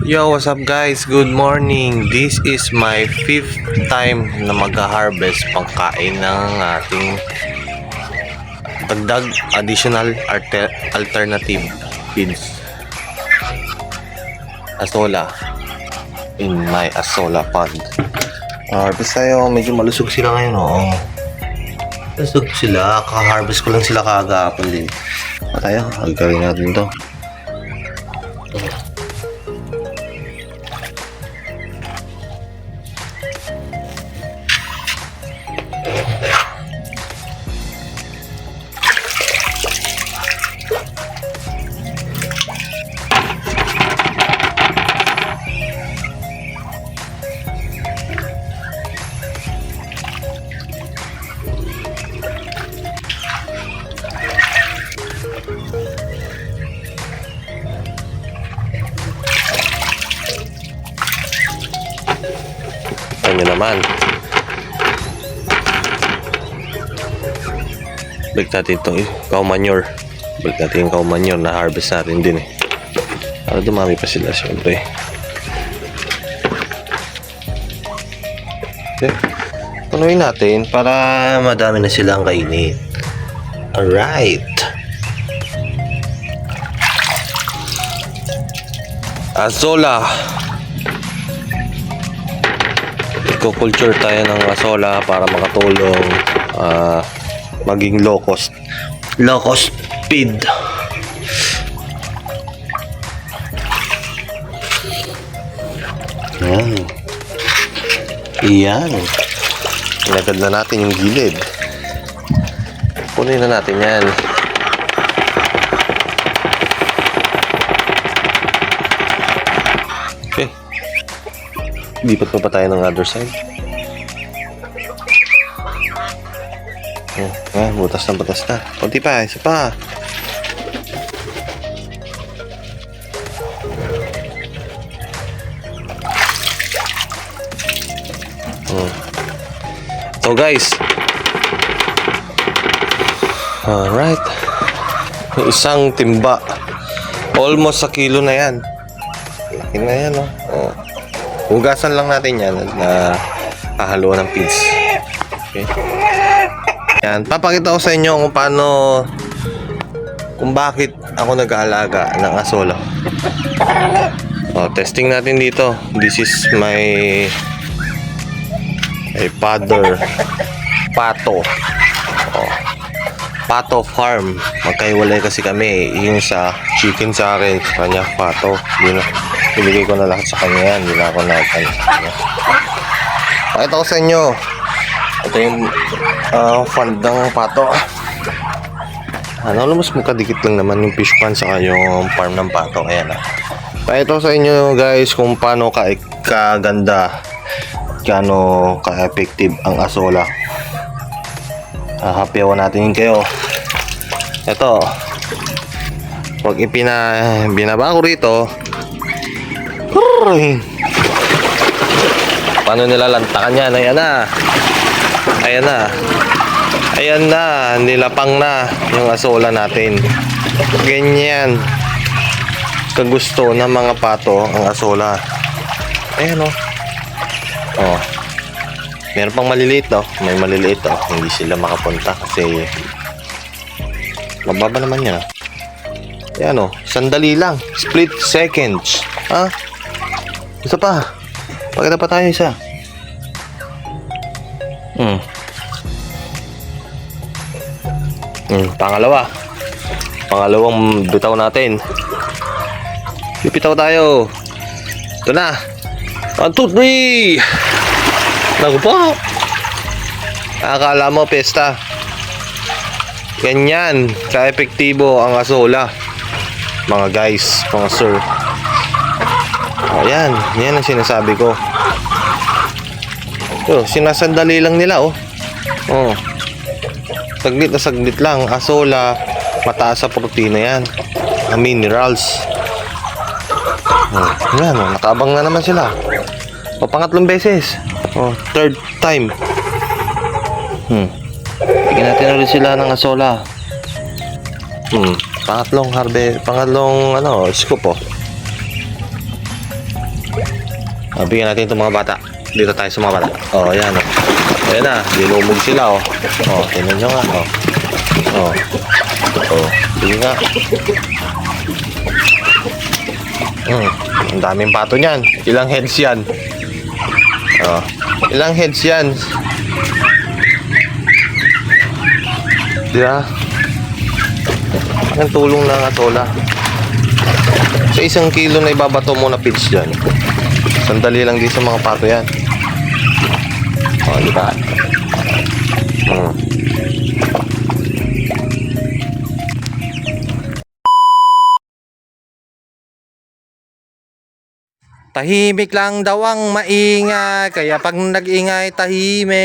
Yo, what's up guys? Good morning. This is my 5th time na mag-harvest pangkain ng ating dagdag additional alternative feeds. Asola in my Asola pond. Harvest tayo. Medyo malusog sila ngayon. Oh. Malusog sila. Ka-harvest ko lang sila kagapon din. Tayo, agawin natin to. Nyo naman balik natin itong cow manure, balik natin yung cow manure na harvest natin din para dumami pa sila syempre. Okay, punuin natin para madami na silang kainin. Alright, Asola. Eco-culture tayo ng Asola para makatulong maging low cost feed. Yan. Inagad na natin yung gilid. Punin na natin yan. Okay. Lipat pa tayo ng other side. Butas na. Kunti pa, isa pa. So guys, alright, isang timba, almost sa kilo na yan. Laki na yan, oh. Hugasan lang natin yan na hahaluan ng feeds. Okay. Yan, papakita ko sa inyo kung bakit ako nag-aalaga ng Asola. Testing natin dito. This is my pato. Pato farm. Magkahiwalay kasi kami. Yung sa chicken sa akin, sa kanya pato. Ibigay ko na lahat sa kanya yan. Hindi na ako natin sa kanya. Pakita ko sa inyo. Ito yung fund ng pato. Mas magkadikit lang naman yung fish pond saka yung farm ng pato. Ayan. Pakita ko sa inyo guys kung paano kaganda, gaano ka-effective ang Asola. Happyawan natin yun kayo. Ito, pag binaba ko rito, paano nilalantakan yan? Ayan na, nilapang na yung Asola natin. Ganyan kagusto ng mga pato ang Asola. Ayan meron pang maliliit may maliliit hindi sila makapunta kasi mababa naman yan Ayan sandali lang, split seconds. Isa pa, pakita pa tayo isa. Pangalawang bitaw natin. Bibitaw tayo. Ito na. 1, 2, 3. Naku po. Akala mo pesta. Ganyan ka-epektibo ang Asola, mga guys, mga sir. Ayan, yan ang sinasabi ko. Sinasandali lang nila saglit na saglit lang. Asola, mataas sa protina yan, minerals. Yan, nakaabang na naman sila. Pangatlong beses. Third time. Bigyan natin ulit sila ng Asola. Pangatlong scoop Bigyan natin itong mga bata. Dito tayo sa mga bata. Oh, ayan. Oh. Ayan na. Linumog sila, oh. Oh, tingnan nyo nga. Oh. Oh. Oh. Sige nga. Ang daming pato niyan. Ilang heads yan? Oh. Ilang heads yan? Diba? Ang tulong ng atola. Sa 1 kilo na ibabato mo na pitch dyan. Sandali lang din sa mga pato yan. O, diba? Tahimik lang daw ang maingay, kaya pag nag-ingay tahimik.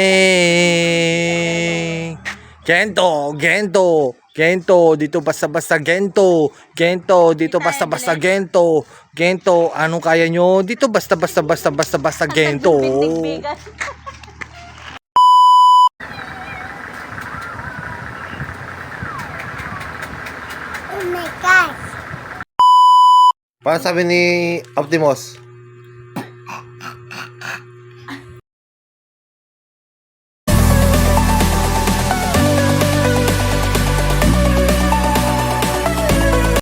Gento, gento, gento, dito basta-basta gento, gento, dito basta-basta gento, gento, anong kaya nyo? Dito basta-basta gento. Oh my gosh. Paano sabi ni Optimus?